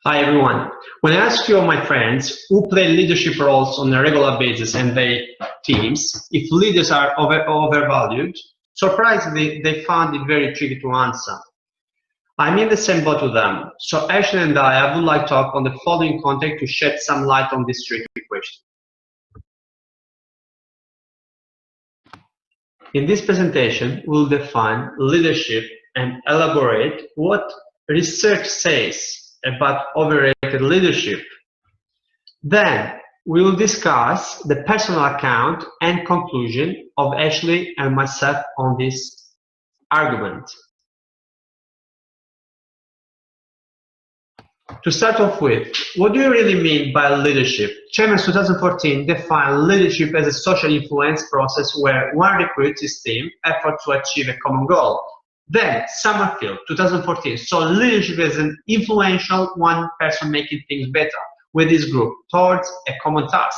Hi everyone. When I ask few of my friends who play leadership roles on a regular basis and their teams, if leaders are overvalued, surprisingly, they found it very tricky to answer. I'm in the same boat with them. So Ashley and I would like to talk on the following context to shed some light on this tricky question. In this presentation, we'll define leadership and elaborate what research says about overrated leadership. Then we will discuss the personal account and conclusion of Ashley and myself on this argument. To start off with, what do you really mean by leadership? Chambers 2014 defined leadership as a social influence process where one recruits his team effort to achieve a common goal. Then Summerfield 2014 saw leadership as an influential one person making things better with his group towards a common task.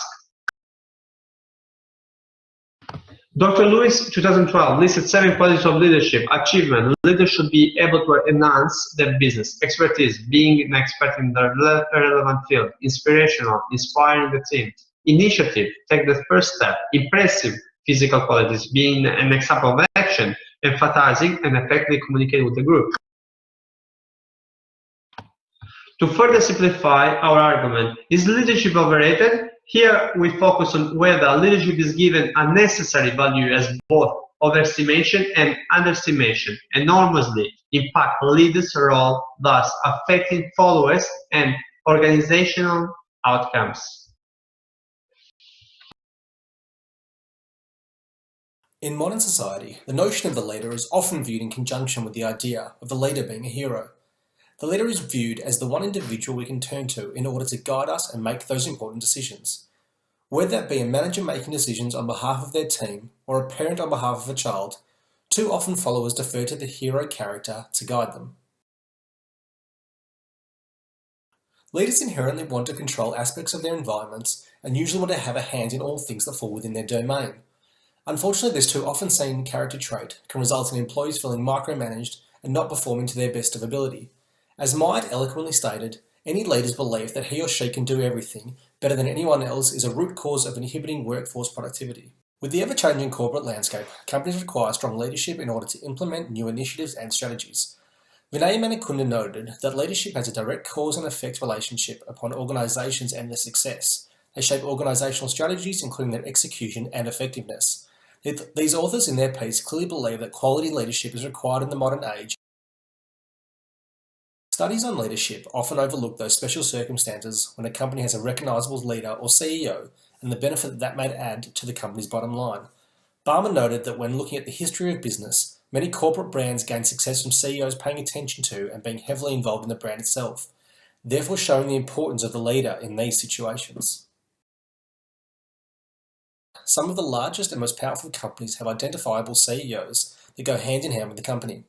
Dr. Lewis 2012 listed 7 qualities of leadership. Achievement. Leaders should be able to enhance their business. Expertise. Being an expert in the relevant field. Inspirational. Inspiring the team. Initiative. Take the first step. Impressive. Physical qualities. Being an example of action. Emphasizing and effectively communicating with the group. To further simplify our argument, is leadership overrated? Here we focus on whether leadership is given a necessary value as both overestimation and underestimation enormously impact leaders' role, thus affecting followers and organizational outcomes. In modern society, the notion of the leader is often viewed in conjunction with the idea of the leader being a hero. The leader is viewed as the one individual we can turn to in order to guide us and make those important decisions. Whether that be a manager making decisions on behalf of their team or a parent on behalf of a child, too often followers defer to the hero character to guide them. Leaders inherently want to control aspects of their environments and usually want to have a hand in all things that fall within their domain. Unfortunately, this too often seen character trait can result in employees feeling micromanaged and not performing to their best of ability. As Myatt eloquently stated, any leader's belief that he or she can do everything better than anyone else is a root cause of inhibiting workforce productivity. With the ever-changing corporate landscape, companies require strong leadership in order to implement new initiatives and strategies. Vinay Manakunda noted that leadership has a direct cause and effect relationship upon organizations and their success. They shape organizational strategies, including their execution and effectiveness. These authors in their piece clearly believe that quality leadership is required in the modern age. Studies on leadership often overlook those special circumstances when a company has a recognizable leader or CEO and the benefit that may add to the company's bottom line. Barmer noted that when looking at the history of business, many corporate brands gain success from CEOs paying attention to and being heavily involved in the brand itself, therefore showing the importance of the leader in these situations. Some of the largest and most powerful companies have identifiable CEOs that go hand in hand with the company.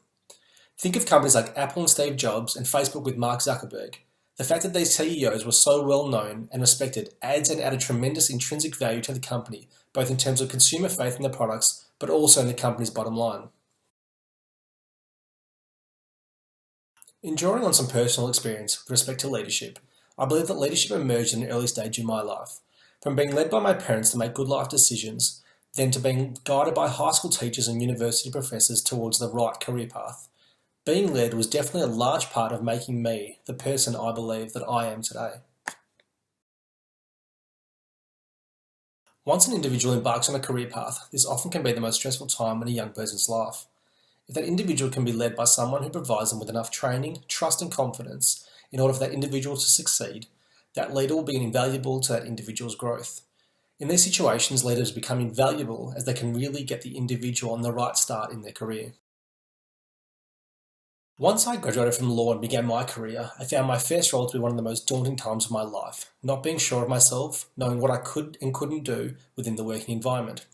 Think of companies like Apple and Steve Jobs and Facebook with Mark Zuckerberg. The fact that these CEOs were so well known and respected adds and added tremendous intrinsic value to the company, both in terms of consumer faith in the products, but also in the company's bottom line. In drawing on some personal experience with respect to leadership, I believe that leadership emerged in an early stage in my life. From being led by my parents to make good life decisions, then to being guided by high school teachers and university professors towards the right career path. Being led was definitely a large part of making me the person I believe that I am today. Once an individual embarks on a career path, this often can be the most stressful time in a young person's life. If that individual can be led by someone who provides them with enough training, trust and confidence in order for that individual to succeed, that leader will be invaluable to that individual's growth. In these situations, leaders become invaluable as they can really get the individual on the right start in their career. Once I graduated from law and began my career, I found my first role to be one of the most daunting times of my life, not being sure of myself, knowing what I could and couldn't do within the working environment.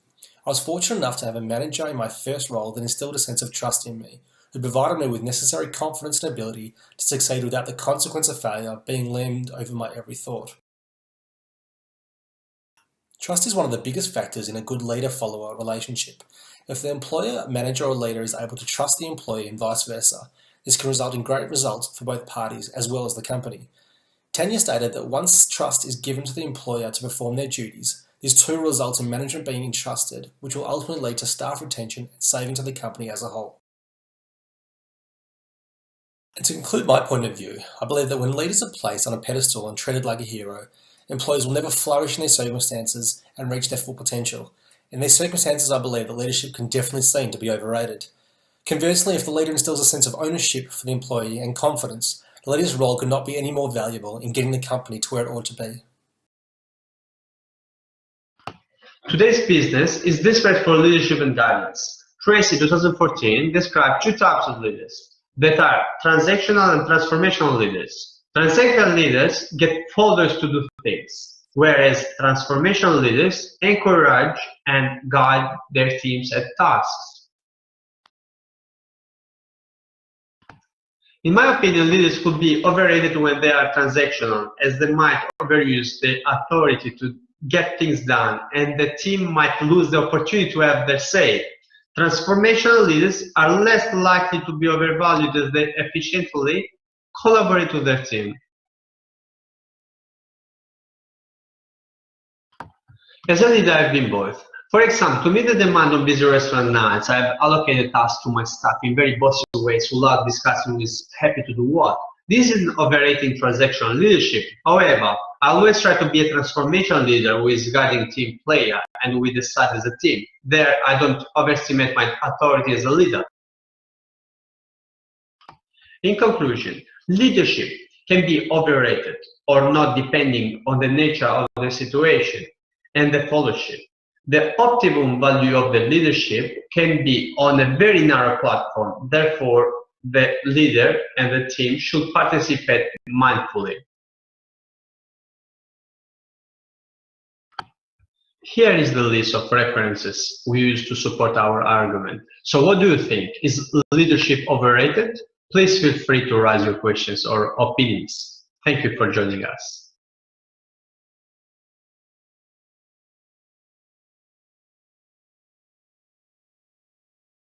I was fortunate enough to have a manager in my first role that instilled a sense of trust in me, who provided me with necessary confidence and ability to succeed without the consequence of failure being loomed over my every thought. Trust is one of the biggest factors in a good leader-follower relationship. If the employer, manager or leader is able to trust the employee and vice versa, this can result in great results for both parties as well as the company. Tanya stated that once trust is given to the employer to perform their duties, this too results in management being entrusted, which will ultimately lead to staff retention and saving to the company as a whole. And to conclude my point of view, I believe that when leaders are placed on a pedestal and treated like a hero, employees will never flourish in their circumstances and reach their full potential. In these circumstances, I believe that leadership can definitely seem to be overrated. Conversely, if the leader instills a sense of ownership for the employee and confidence, the leader's role could not be any more valuable in getting the company to where it ought to be. Today's business is desperate for leadership and guidance. Tracy, 2014, described two types of leaders that are transactional and transformational leaders. Transactional leaders get folders to do things, whereas transformational leaders encourage and guide their teams at tasks. In my opinion, leaders could be overrated when they are transactional, as they might overuse their authority to get things done, and the team might lose the opportunity to have their say. Transformational leaders are less likely to be overvalued as they efficiently collaborate with their team. As a leader, I've been both. For example, to meet the demand on busy restaurant nights, I have allocated tasks to my staff in very bossy ways without discussing who is happy to do what. This isn't overrating transactional leadership. However, I always try to be a transformational leader who is guiding team player and we decide as a team. There, I don't overestimate my authority as a leader. In conclusion, leadership can be overrated or not depending on the nature of the situation and the followership. The optimum value of the leadership can be on a very narrow platform. Therefore, the leader and the team should participate mindfully. Here is the list of references we use to support our argument. So what do you think? Is leadership overrated? Please feel free to raise your questions or opinions. Thank you for joining us.